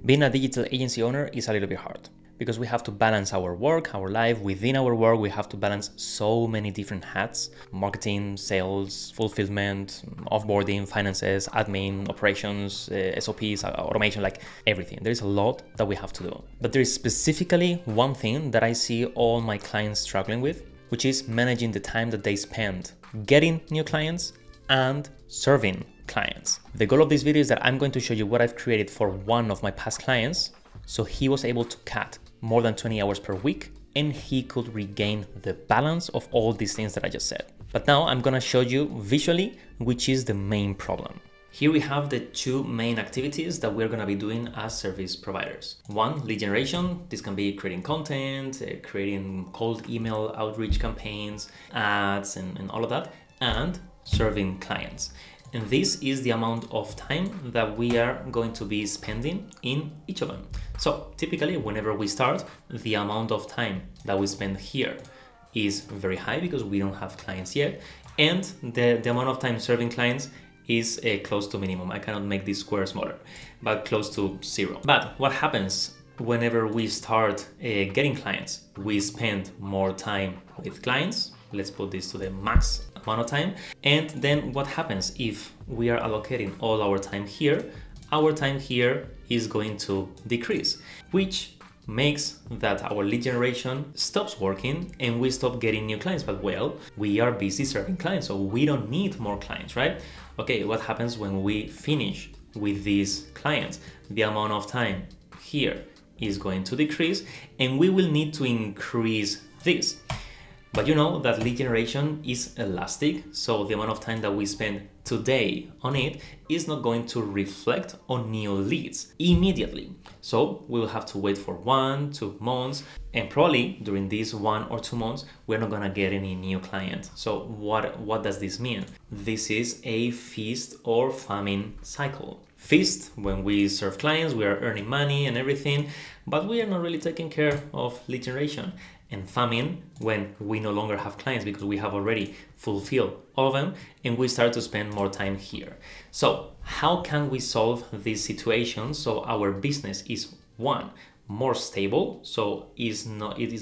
Being a digital agency owner is a little bit hard because we have to balance our work, our life. Within our work, we have to balance so many different hats: marketing, sales, fulfillment, offboarding, finances, admin, operations, SOPs, automation, like everything. There's a lot that we have to do. But there is specifically one thing that I see all my clients struggling with, which is managing the time that they spend getting new clients and serving clients. The goal of this video is that I'm going to show you what I've created for one of my past clients, so he was able to cut more than 20 hours per week and he could regain the balance of all these things that I just said. But now I'm gonna show you visually which is the main problem. Here we have the two main activities that we're gonna be doing as service providers. One, lead generation. This can be creating content, creating cold email outreach campaigns, ads, and all of that, and serving clients. And this is the amount of time that we are going to be spending in each of them. So typically, whenever we start, the amount of time that we spend here is very high because we don't have clients yet. And the amount of time serving clients is close to minimum. I cannot make this square smaller, but close to zero. But what happens whenever we start getting clients? We spend more time with clients. Let's put this to the max amount of time. And then what happens if we are allocating all our time here? Our time here is going to decrease, which makes that our lead generation stops working and we stop getting new clients. But well, we are busy serving clients, so we don't need more clients, right? Okay, what happens when we finish with these clients? The amount of time here is going to decrease and we will need to increase this. But you know that lead generation is elastic, so the amount of time that we spend today on it is not going to reflect on new leads immediately. So we will have to wait for 1-2 months, and probably during these 1 or 2 months, we're not gonna get any new clients. So what does this mean? This is a feast or famine cycle. Feast, when we serve clients, we are earning money and everything, but we are not really taking care of lead generation. And famine, when we no longer have clients because we have already fulfilled all of them and we start to spend more time here. So how can we solve this situation so our business is, one, more stable, so it is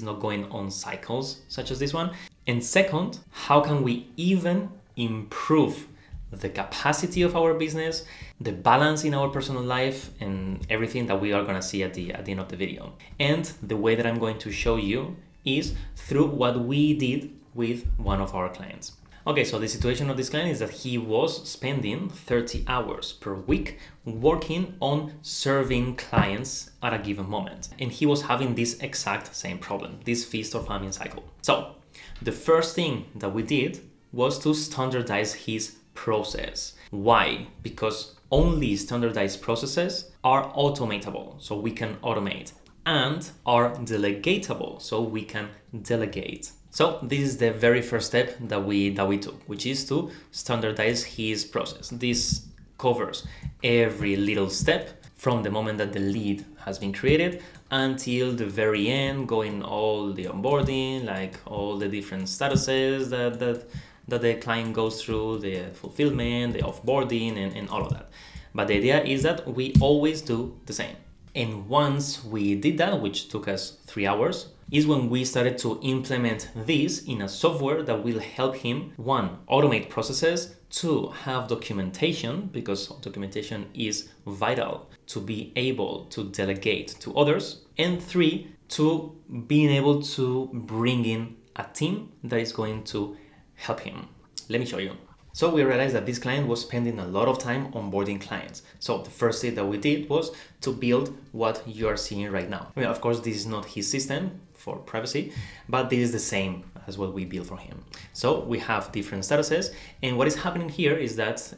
not going on cycles such as this one, and second, how can we even improve the capacity of our business, the balance in our personal life, and everything that we are going to see at the end of the video. And the way that I'm going to show you is through what we did with one of our clients. Okay, so the situation of this client is that he was spending 30 hours per week working on serving clients at a given moment. And he was having this exact same problem, this feast or famine cycle. So the first thing that we did was to standardize his process. Why? Because only standardized processes are automatable, so we can automate, and are delegatable, so we can delegate. So this is the very first step that we took, which is to standardize his process. This covers every little step from the moment that the lead has been created until the very end, going all the onboarding, like all the different statuses that the client goes through, the fulfillment, the offboarding, and all of that. But the idea is that we always do the same. And once we did that, which took us 3 hours, is when we started to implement this in a software that will help him, one, automate processes, two, have documentation, because documentation is vital to be able to delegate to others, and three, to being able to bring in a team that is going to help him. Let me show you. So we realized that this client was spending a lot of time onboarding clients. So the first thing that we did was to build what you are seeing right now. I mean, of course, this is not his system for privacy, but this is the same as what we built for him. So we have different statuses, and what is happening here is that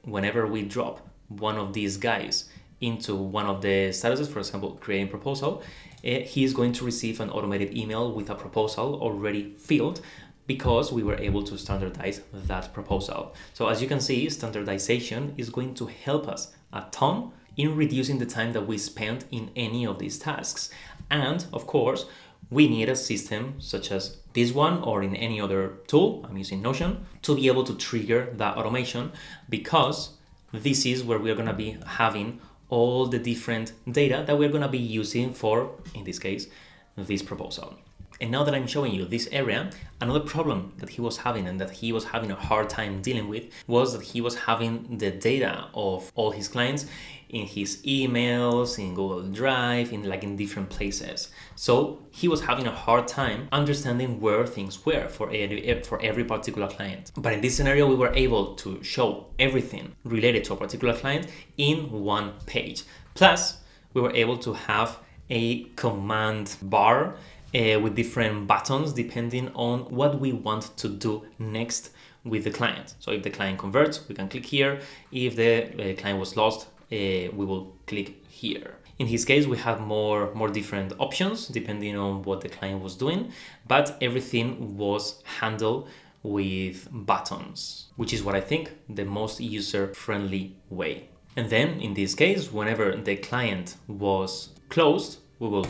whenever we drop one of these guys into one of the statuses, for example, creating proposal, he is going to receive an automated email with a proposal already filled, because we were able to standardize that proposal. So as you can see, standardization is going to help us a ton in reducing the time that we spend in any of these tasks. And of course, we need a system such as this one or in any other tool, I'm using Notion, to be able to trigger that automation, because this is where we're gonna be having all the different data that we're going to be using for, in this case, this proposal. And now that I'm showing you this area, another problem that he was having and that he was having a hard time dealing with was that he was having the data of all his clients in his emails, in Google Drive, in different places. So he was having a hard time understanding where things were for every particular client. But in this scenario, we were able to show everything related to a particular client in one page. Plus, we were able to have a command bar with different buttons depending on what we want to do next with the client. So if the client converts, we can click here. If the client was lost, we will click here. In his case, we have more different options depending on what the client was doing, but everything was handled with buttons, which is what I think the most user-friendly way. And then in this case, whenever the client was closed, we will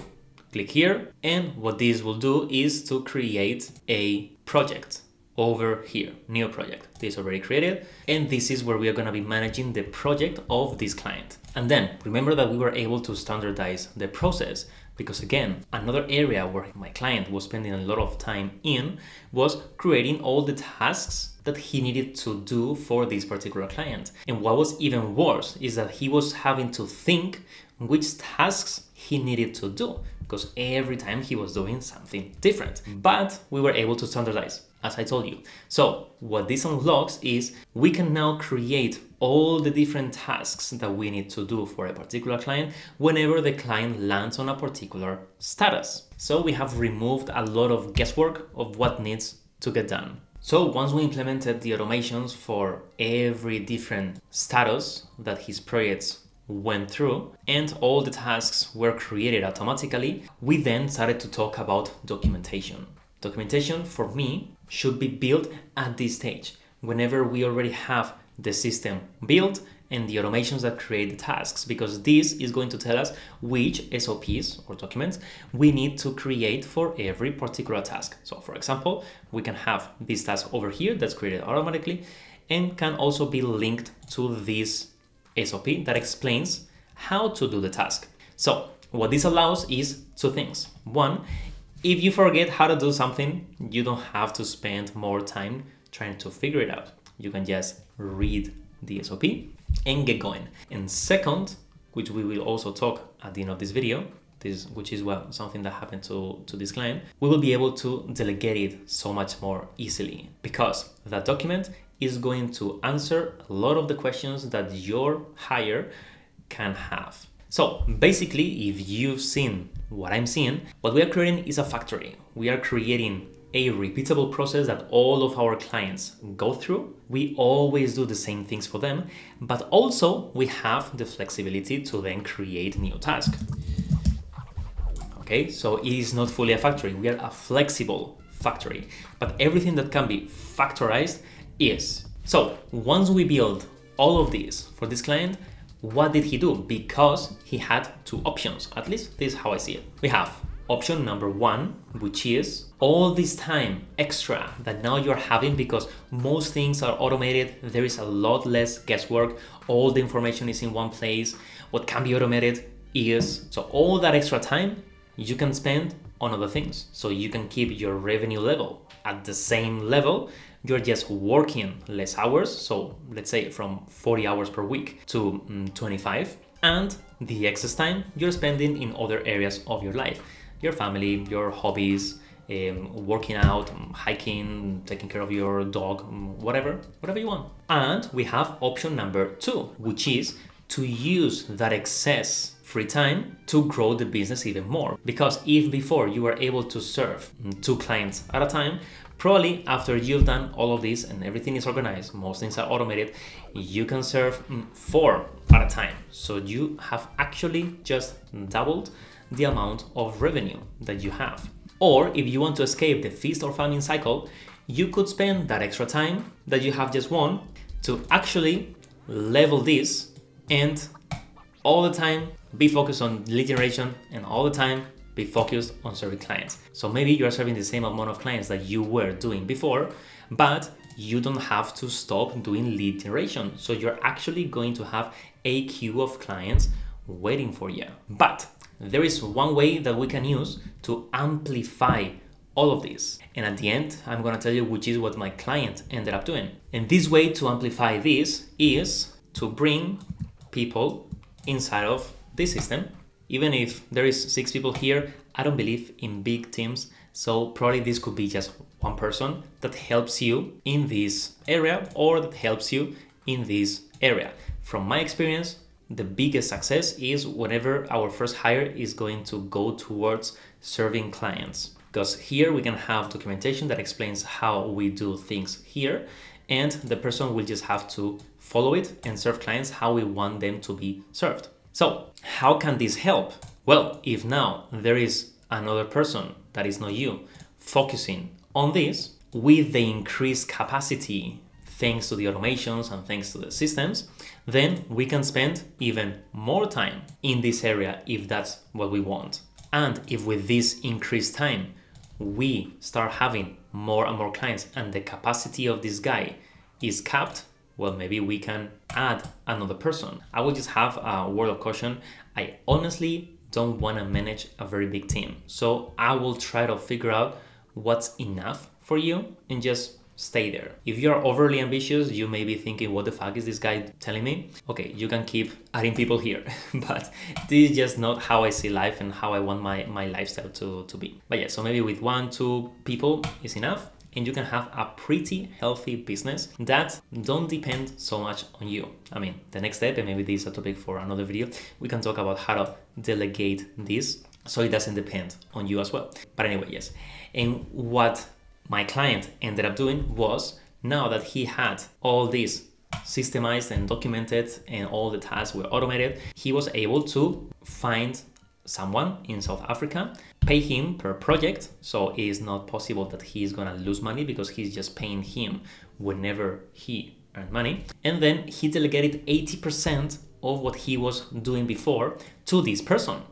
click here, and what this will do is to create a project over here, new project. This is already created, and this is where we are going to be managing the project of this client. And then remember that we were able to standardize the process, because again, another area where my client was spending a lot of time in was creating all the tasks that he needed to do for this particular client. And what was even worse is that he was having to think which tasks he needed to do, because every time he was doing something different. But we were able to standardize, as I told you. So what this unlocks is we can now create all the different tasks that we need to do for a particular client whenever the client lands on a particular status. So we have removed a lot of guesswork of what needs to get done. So once we implemented the automations for every different status that his projects went through and all the tasks were created automatically, we then started to talk about documentation. Documentation for me should be built at this stage, whenever we already have the system built and the automations that create the tasks, because this is going to tell us which SOPs or documents we need to create for every particular task. So for example, we can have this task over here that's created automatically and can also be linked to this SOP that explains how to do the task. So what this allows is two things. One, if you forget how to do something, you don't have to spend more time trying to figure it out. You can just read the SOP and get going. And second, which we will also talk at the end of this video, which is something that happened to this client, we will be able to delegate it so much more easily, because that document is going to answer a lot of the questions that your hire can have. So basically, if you've seen what I'm seeing, what we are creating is a factory. We are creating a repeatable process that all of our clients go through. We always do the same things for them, but also we have the flexibility to then create new tasks. Okay, so it is not fully a factory. We are a flexible factory, but everything that can be factorized is. So once we build all of this for this client, what did he do? Because he had two options, at least this is how I see it. We have option number one, which is all this time extra that now you're having because most things are automated. There is a lot less guesswork. All the information is in one place. What can be automated is, so all that extra time you can spend on other things. So you can keep your revenue level at the same level. You're just working less hours. So let's say from 40 hours per week to 25. And the excess time you're spending in other areas of your life, your family, your hobbies, working out, hiking, taking care of your dog, whatever you want. And we have option number two, which is to use that excess free time to grow the business even more. Because if before you were able to serve 2 clients at a time, probably after you've done all of this and everything is organized, most things are automated, you can serve 4 at a time. So you have actually just doubled the amount of revenue that you have. Or if you want to escape the feast or famine cycle, you could spend that extra time that you have just won to actually level this and all the time be focused on lead generation and all the time be focused on serving clients. So maybe you're serving the same amount of clients that you were doing before, but you don't have to stop doing lead generation. So you're actually going to have a queue of clients waiting for you. But there is one way that we can use to amplify all of this. And at the end, I'm gonna tell you which is what my client ended up doing. And this way to amplify this is to bring people inside of this system. Even if there is 6 people here, I don't believe in big teams. So probably this could be just one person that helps you in this area or that helps you in this area. From my experience, the biggest success is whenever our first hire is going to go towards serving clients. Because here we can have documentation that explains how we do things here, and the person will just have to follow it and serve clients how we want them to be served. So how can this help? Well, if now there is another person that is not you focusing on this, with the increased capacity thanks to the automations and thanks to the systems, then we can spend even more time in this area if that's what we want. And if with this increased time, we start having more and more clients and the capacity of this guy is capped, well, maybe we can add another person. I will just have a word of caution. I honestly don't want to manage a very big team. So I will try to figure out what's enough for you and just stay there. If you're overly ambitious, you may be thinking, what the fuck is this guy telling me? Okay, you can keep adding people here, but this is just not how I see life and how I want my lifestyle to be. But yeah, so maybe with 1-2 people is enough, and you can have a pretty healthy business that don't depend so much on you. I mean, the next step, and maybe this is a topic for another video, we can talk about how to delegate this so it doesn't depend on you as well. But anyway, yes. And what my client ended up doing was, now that he had all this systemized and documented and all the tasks were automated, he was able to find someone in South Africa, pay him per project. So it is not possible that he's gonna lose money because he's just paying him whenever he earned money. And then he delegated 80% of what he was doing before to this person.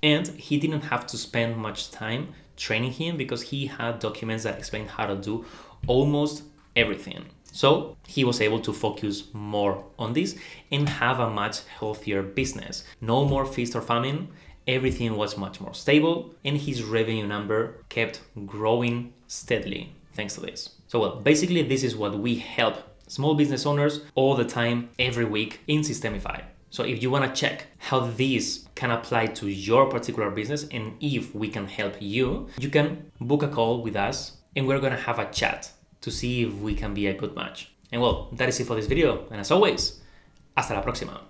And he didn't have to spend much time training him because he had documents that explain how to do almost everything. So he was able to focus more on this and have a much healthier business. No more feast or famine. Everything was much more stable and his revenue number kept growing steadily thanks to this. So well, basically this is what we help small business owners all the time, every week in Systemify. So if you want to check how this can apply to your particular business and if we can help you, you can book a call with us and we're going to have a chat to see if we can be a good match. And well, that is it for this video. And as always, hasta la próxima.